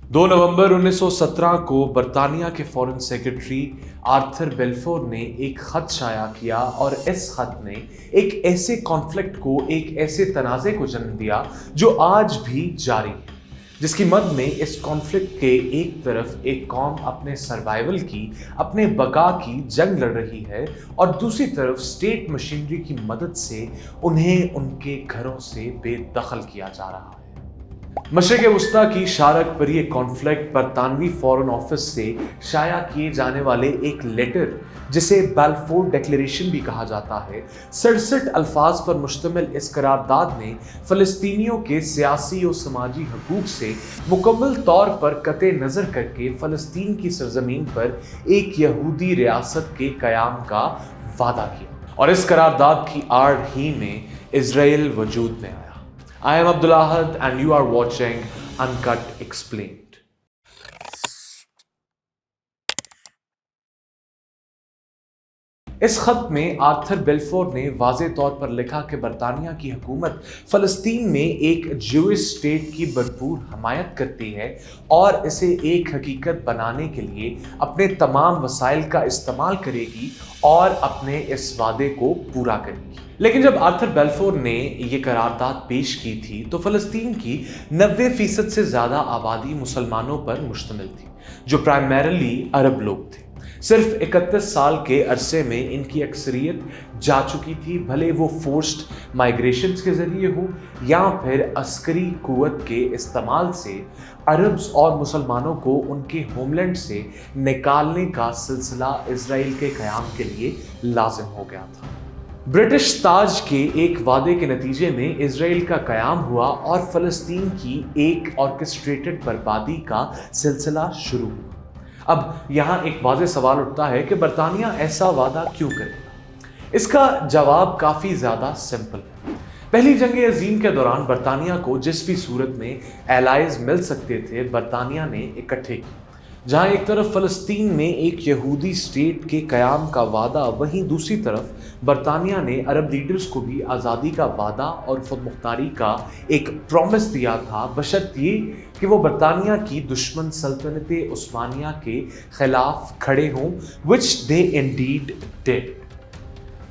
2 नवंबर 1917 को बर्तानिया के foreign secretary Arthur Balfour ने एक खत शाया किया और इस खत ने एक ऐसे कॉन्फ्लिक्ट को, एक ऐसे तनाज़े को जन्म दिया जो आज भी जारी है, जिसकी मद में इस कॉन्फ्लिक्ट के एक तरफ एक कौम अपने सर्वाइवल की, अपने बका की जंग लड़ रही है और दूसरी तरफ स्टेट मशीनरी की मदद से उन्हें उनके घरों से बेदखल किया जा रहा है। मशरिक़ वस्ता की शारक पर यह कॉन्फ्लिक्ट बरतानवी फॉरेन ऑफिस से शाया किए जाने वाले एक लेटर, जिसे बाल्फोर डिक्लेरेशन भी कहा जाता है, 67 अल्फाज पर मुश्तमिल इस करारदाद ने फ़लस्तीनियों के सियासी और समाजी हकूक़ से मुकम्मल तौर पर कते नज़र करके फ़लस्तीन की सरज़मीन पर एक यहूदी रियासत के क़याम का वादा किया और इस करारदाद की आड़ ही में इज़राइल वजूद में आया। I am Abdul Ahad and you are watching Uncut Explained. इस खत में आर्थर बेल्फोर ने वाज़े तौर पर लिखा कि बरतानिया की हुकूमत फ़लस्तीन में एक ज्यूइश स्टेट की भरपूर हमायत करती है और इसे एक हकीकत बनाने के लिए अपने तमाम वसाइल का इस्तेमाल करेगी और अपने इस वादे को पूरा करेगी। लेकिन जब आर्थर बेल्फोर ने यह करारदाद पेश की थी तो फ़लस्तीन की 90% से ज़्यादा आबादी मुसलमानों पर मुश्तमिल थी, जो प्राइमरीली अरब लोग थे। सिर्फ 31 साल के अरसे में इनकी अक्सरियत जा चुकी थी, भले वो फोर्स्ड माइग्रेशंस के ज़रिए हो या फिर अस्करी कुव्वत के इस्तेमाल से अरब्स और मुसलमानों को उनके होमलैंड से निकालने का सिलसिला इजराइल के क़याम के लिए लाजिम हो गया था। ब्रिटिश ताज के एक वादे के नतीजे में इजराइल का क़याम हुआ और फ़लस्तीन की एक ऑर्केस्ट्रेटेड बर्बादी का सिलसिला शुरू हुआ। अब यहाँ एक वाज़ेह सवाल उठता है कि बरतानिया ऐसा वादा क्यों करेगा? इसका जवाब काफ़ी ज़्यादा सिंपल है। पहली जंग अजीम के दौरान बरतानिया को जिस भी सूरत में एलाइज मिल सकते थे, बरतानिया ने इकट्ठे किए। जहाँ एक तरफ फ़लस्तीन में एक यहूदी स्टेट के क़याम का वादा, वहीं दूसरी तरफ बरतानिया ने अरब लीडर्स को भी आज़ादी का वादा और खुद मुख्तारी का एक प्रॉमिस दिया था, बशर्त ये कि वो बरतानिया की दुश्मन सल्तनत उस्मानिया के ख़िलाफ़ खड़े हों, विच दे इंडीड डिड।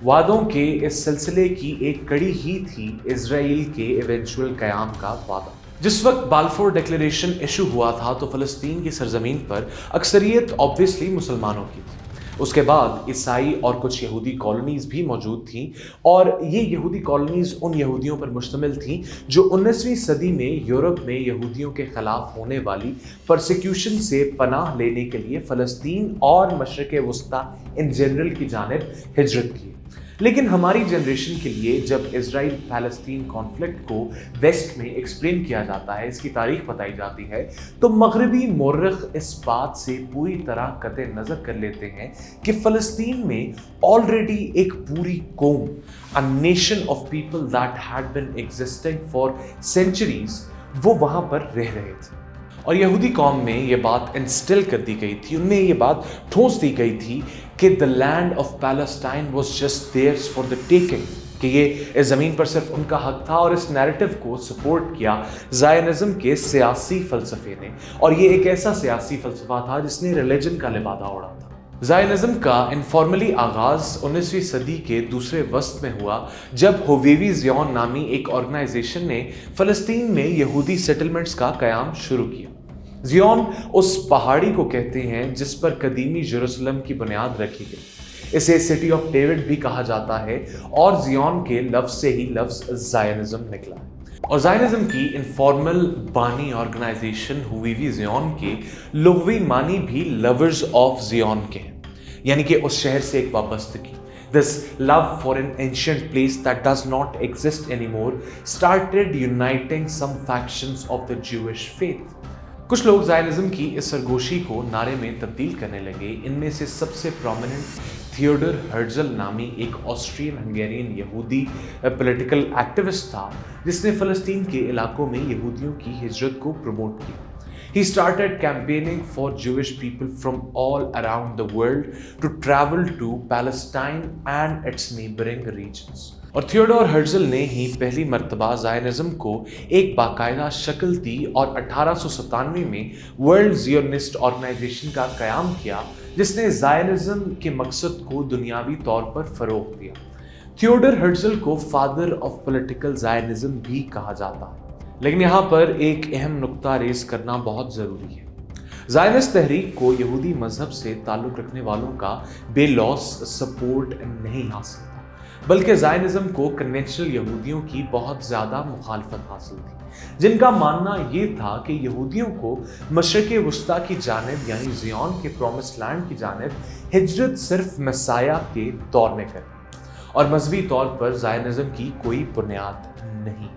वादों के इस सिलसिले की एक कड़ी ही थी इजराइल के इवेंचुअल क़याम का वादा। जिस वक्त बाल्फोर डिक्लेरेशन इशू हुआ था तो फ़लस्तीन की सरजमीन पर अक्सरियत ऑब्वियसली मुसलमानों की थी। उसके बाद ईसाई और कुछ यहूदी कॉलोनीज़ भी मौजूद थीं और ये यहूदी कॉलोनीज़ उन यहूदियों पर मुश्तमिल थीं जो 19वीं सदी में यूरोप में यहूदियों के ख़िलाफ़ होने वाली परसिक्यूशन से पनाह लेने के लिए फ़लस्तीन और मशरिक़ वस्ता इन जनरल की जानिब हिजरत की। लेकिन हमारी जनरेशन के लिए जब इजराइल फ़लस्तीन कॉन्फ्लिक्ट को वेस्ट में एक्सप्लेन किया जाता है, इसकी तारीख बताई जाती है, तो मगरबी मौरख इस बात से पूरी तरह कते नज़र कर लेते हैं कि फ़लस्तीन में ऑलरेडी एक पूरी कौम, a nation of people that had been existing for centuries, वो वहाँ पर रह रहे थे और यहूदी कौम में ये बात इंस्टिल कर दी गई थी, उनमें ये बात ठोस दी गई थी कि the land of Palestine was just theirs for the taking, कि ये इस ज़मीन पर सिर्फ उनका हक था। और इस नैरेटिव को सपोर्ट किया ज़ायनिज़्म के सियासी फ़लसफ़े ने, और ये एक ऐसा सियासी फ़लसफ़ा था जिसने रिलीजन का लिबादा उड़ा था। ज़ायनिज़्म का इनफॉर्मली आगाज़ 19वीं सदी के दूसरे वस्त में हुआ जब होवेवी ज़ियोन नामी एक ऑर्गेनाइजेशन ने फ़लस्तीन में यहूदी सेटलमेंट्स का क़याम शुरू किया। ज़ियोन उस पहाड़ी को कहते हैं जिस पर कदीमी यरूशलेम की बुनियाद रखी गई। इसे सिटी ऑफ डेविड भी कहा जाता है और ज़ियोन के लफ्ज़ से ही लफ्ज़ ज़ायनिज़्म निकला है। और ज़ायनिज़्म की इनफॉर्मल बानी ऑर्गेनाइजेशन होवेवी ज़ियोन के लुग़वी मानी भी लवर्स ऑफ ज़ियोन के हैं, यानी कि उस शहर से एक वाबस्तगी। This love for an ancient place that does not exist anymore started uniting some factions of the Jewish faith. कुछ लोग ज़ायनिज़्म की इस सरगोशी को नारे में तब्दील करने लगे। इनमें से सबसे प्रोमिनेंट थियोडर हर्जल नामी एक ऑस्ट्रियन हंगेरियन यहूदी पॉलिटिकल एक्टिविस्ट था जिसने फ़लस्तीन के इलाकों में यहूदियों की हिजरत को प्रमोट किया। He started campaigning for Jewish people from all around the world to travel to Palestine and its neighboring regions. और थियोडोर हर्जल ने ही पहली मर्तबा ज़ायनिज़्म को एक बाकायदा शक्ल दी और 1897 में वर्ल्ड ज़ियोनिस्ट ऑर्गेनाइजेशन का क़याम किया, जिसने ज़ायनिज़्म के मकसद को दुनियावी तौर पर फ़रोग़ दिया। थियोडोर हर्जल को फादर ऑफ पॉलिटिकल ज़ायनिज़्म भी कहा जाता है, लेकिन यहाँ पर एक अहम नुक्ता रेज़ करना बहुत ज़रूरी है। ज़ायनिस्ट तहरीक को यहूदी मज़हब से ताल्लुक़ रखने वालों का बेलौस सपोर्ट नहीं हासिल था, बल्कि ज़ायनिज़्म को कन्वेंशनल यहूदियों की बहुत ज़्यादा मुखालफत हासिल थी, जिनका मानना ये था कि यहूदियों को मशरिक़ वस्ता की जानिब यानी ज़ियोन के प्रॉमिस्ड लैंड की जानिब हिजरत सिर्फ मसाया के दौर में करनी और मजहबी तौर पर ज़ायनिज़्म की कोई बुनियाद नहीं।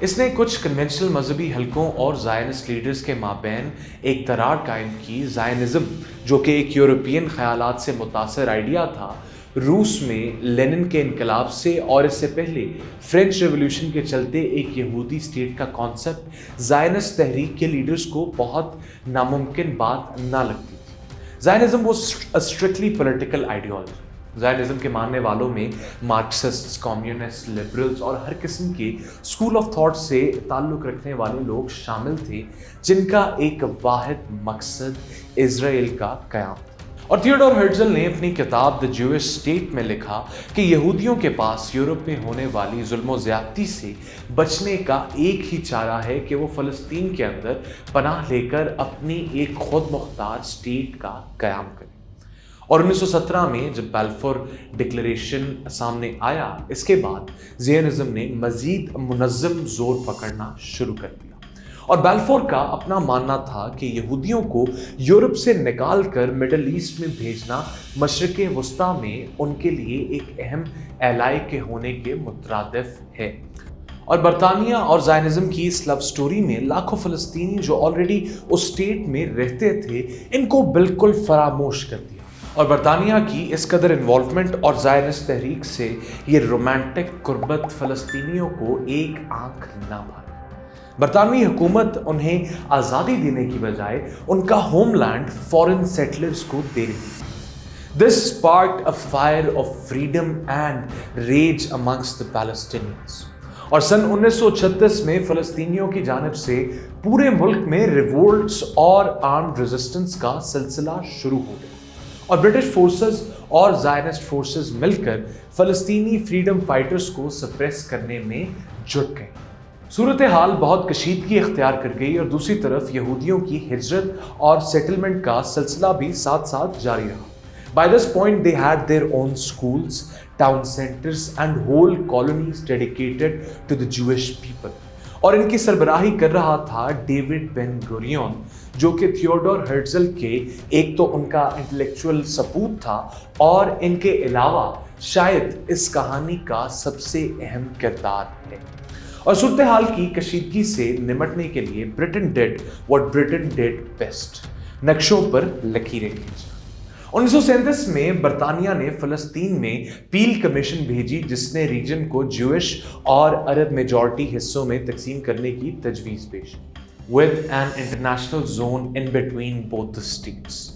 इसने कुछ कन्वेंशनल मजहबी हलकों और ज़ायनिस्ट लीडर्स के माबैन एक दरार कायम की। ज़ायनिज़्म, जो कि एक यूरोपियन ख़यालात से मुतासर आइडिया था, रूस में लेनिन के इनकलाब से और इससे पहले फ्रेंच रेवोल्यूशन के चलते एक यहूदी स्टेट का कॉन्सेप्ट ज़ायनिस्ट तहरीक के लीडर्स को बहुत नामुमकिन बात ना लगती थी। Zionism was a strictly political ideology. Zionism के मानने वालों में मार्क्सिस्ट, कम्युनिस्ट, लिबरल्स और हर किस्म के स्कूल ऑफ थॉट से ताल्लुक़ रखने वाले लोग शामिल थे, जिनका एक वाहिद मकसद इज़राइल का क़याम था। और थियोडोर हर्जल ने अपनी किताब द ज्यूइश स्टेट में लिखा कि यहूदियों के पास यूरोप में होने वाली जुल्म ज़्यादती से बचने का एक ही चारा है कि वो फ़लस्तीन के अंदर पनाह लेकर अपनी एक खुद मुख्तार स्टेट का क़याम करें। और 1917 में जब बाल्फोर डिक्लेरेशन सामने आया, इसके बाद ज़ियोनिज़्म ने मज़ीद मुनज़्ज़म ज़ोर पकड़ना शुरू कर दिया। और बाल्फोर का अपना मानना था कि यहूदियों को यूरोप से निकाल कर मिडल ईस्ट में भेजना मशरिक़ वस्ता में उनके लिए एक अहम एलाई के होने के मुतरादिफ है। और बरतानिया और ज़ायनिज़्म की इस लव स्टोरी में लाखों फ़लस्तीनी जो ऑलरेडी उस स्टेट में रहते थे, इनको बिल्कुल फरामोश कर दिया। और बरतानिया की इस कदर इन्वॉल्वमेंट और ज़ायनिस्ट तहरीक से ये रोमांटिक कुर्बत फ़लस्तीनियों को एक आंख ना भाई। बरतानवी हुकूमत उन्हें आज़ादी देने की बजाय उनका होमलैंड फॉरेन सेटलर्स को दे रही थी। This sparked a fire of freedom and rage amongst the Palestinians. और सन 1936 में फ़लस्तीनियों की जानिब से पूरे मुल्क में रिवोल्ट्स और आर्म्ड रेजिस्टेंस का सिलसिला शुरू हो गया और ब्रिटिश फोर्सेस और ज़ायनिस्ट फोर्सेस मिलकर फ़लस्तीनी फ्रीडम फाइटर्स को सप्रेस करने में जुट गए। सूरत हाल बहुत कशीदगी इख्तियार कर गई और दूसरी तरफ यहूदियों की हिजरत और सेटलमेंट का सिलसिला भी साथ साथ जारी रहा। By this point they had their own schools, town centers and whole colonies dedicated to the Jewish people. और इनकी सरबराही कर रहा था डेविड बेन गुरियन, जो कि थियोडोर हर्जल के एक तो उनका इंटेलेक्चुअल सपूत था और इनके अलावा शायद इस कहानी का सबसे अहम किरदार है। और सूरत हाल की कशीदगी से निमटने के लिए Britain did what Britain did best, नक्शों पर लकीरें खींची। 1937 में बरतानिया ने फ़लस्तीन में पील कमीशन भेजी, जिसने रीजन को ज्यूइश और अरब मेजॉरिटी हिस्सों में तकसीम करने की तजवीज़ पेश की, with an international zone in between both the states.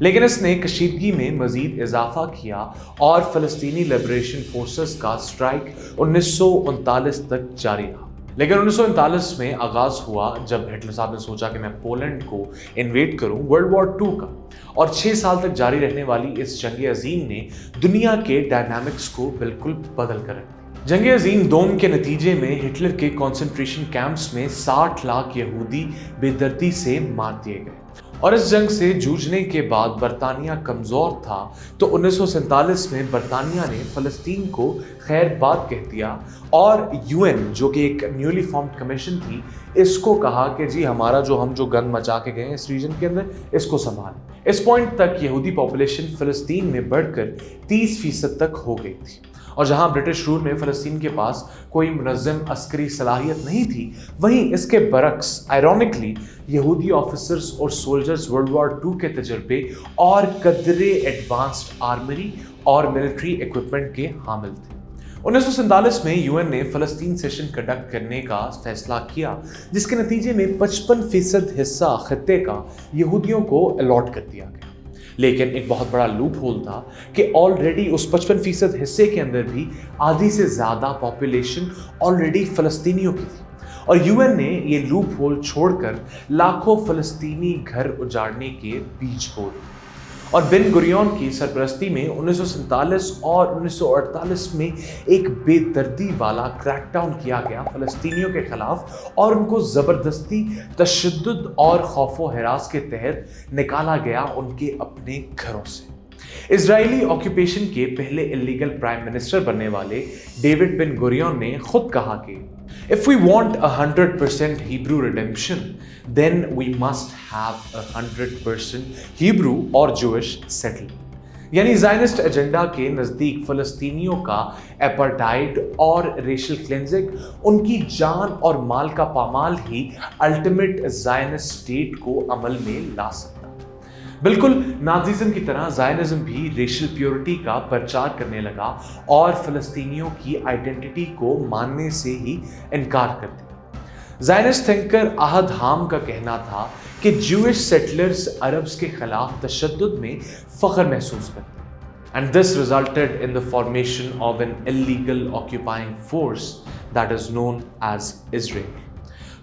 लेकिन इसने कशीदगी में मज़ीद इजाफा किया और फ़लस्तीनी लिबरेशन फोर्सेस का स्ट्राइक 1939 तक जारी रहा। लेकिन 1939 में आगाज़ हुआ जब हिटलर साहब ने सोचा कि मैं पोलैंड को इन्वेड करूं वर्ल्ड वॉर 2 का, और 6 साल तक जारी रहने वाली इस जंग अज़ीम ने दुनिया के डायनामिक्स को बिल्कुल बदल कर रख दिया। जंग अज़ीम 2 के नतीजे में हिटलर के कॉन्सेंट्रेशन कैंप्स में 60 लाख यहूदी बेदर्दी से मार दिए गए। और इस जंग से जूझने के बाद बरतानिया कमज़ोर था, तो 1947 में बरतानिया ने फ़लस्तीन को खैरबाद कह दिया और यूएन, जो कि एक न्यूली फॉर्म्ड कमीशन थी, इसको कहा कि जी हम जो गन मचा के गए इस रीजन के अंदर, इसको संभाल। इस पॉइंट तक यहूदी पॉपुलेशन फ़लस्तीन में बढ़कर 30% तक हो गई थी। और जहां ब्रिटिश रूल में फ़लस्तीन के पास कोई मुनज़्ज़म अस्करी सलाहियत नहीं थी, वहीं इसके बरक्स आयरॉनिकली यहूदी ऑफिसर्स और सोल्जर्स वर्ल्ड वॉर 2 के तजर्बे और कदरे एडवांस्ड आर्मरी और मिलिट्री इक्विपमेंट के हामिल थे। 1947 में यूएन ने फ़लस्तीन सेशन कंडक्ट करने का फैसला किया, जिसके नतीजे में 55% हिस्सा खत्ते का यहूदियों को अलॉट कर दिया गया। लेकिन एक बहुत बड़ा लूप होल था कि ऑलरेडी उस 55% हिस्से के अंदर भी आधी से ज़्यादा पॉपुलेशन ऑलरेडी फ़लस्तीनियों की थी, और यूएन ने ये लूप होल छोड़कर लाखों फ़लस्तीनी घर उजाड़ने के बीज बो दिए। और बेन गुरियन की सरपरस्ती में 1947 और 1948 में एक बेदर्दी वाला क्रैकडाउन किया गया फ़लस्तीनियों के खिलाफ, और उनको ज़बरदस्ती तशद्दुद और खौफो हिरास के तहत निकाला गया उनके अपने घरों से। इजरायली ऑक्यूपेशन के पहले इलीगल प्राइम मिनिस्टर बनने वाले डेविड बेन गुरियन ने खुद कहा कि If we want 100% Hebrew redemption, then we must have 100% Hebrew और Jewish settlement। यानी ज़ायनिस्ट एजेंडा के नज़दीक फ़लस्तीनियों का एपार्थाइड और रेशियल क्लेंजिंग उनकी जान और माल का पामाल ही अल्टीमेट ज़ायनिस्ट स्टेट को अमल में ला सकता। बिल्कुल नाज़िज़्म की तरह ज़ायनिज़्म भी रेशियल प्योरिटी का प्रचार करने लगा और फ़लस्तीनियों की आइडेंटिटी को मानने से ही इनकार कर दिया। ज़ायनिस्ट थिंकर अहद हाम का कहना था कि ज्यूइश सेटलर्स अरब्स के खिलाफ तशद्दुद में फ़ख्र महसूस करते, and this resulted in the formation of an illegal occupying force that is known as Israel.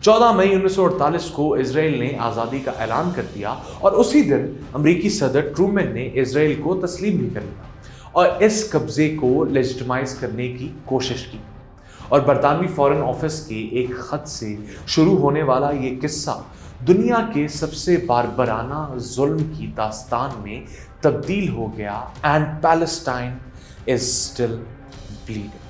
14 मई 1948 को इजराइल ने आज़ादी का ऐलान कर दिया, और उसी दिन अमेरिकी सदर ट्रूमैन ने इजराइल को तस्लीम भी कर लिया और इस कब्जे को लेजिटिमाइज करने की कोशिश की। और बरतानवी फॉरेन ऑफिस के एक खत से शुरू होने वाला ये किस्सा दुनिया के सबसे बारबराना जुल्म की दास्तान में तब्दील हो गया, and Palestine is still bleeding.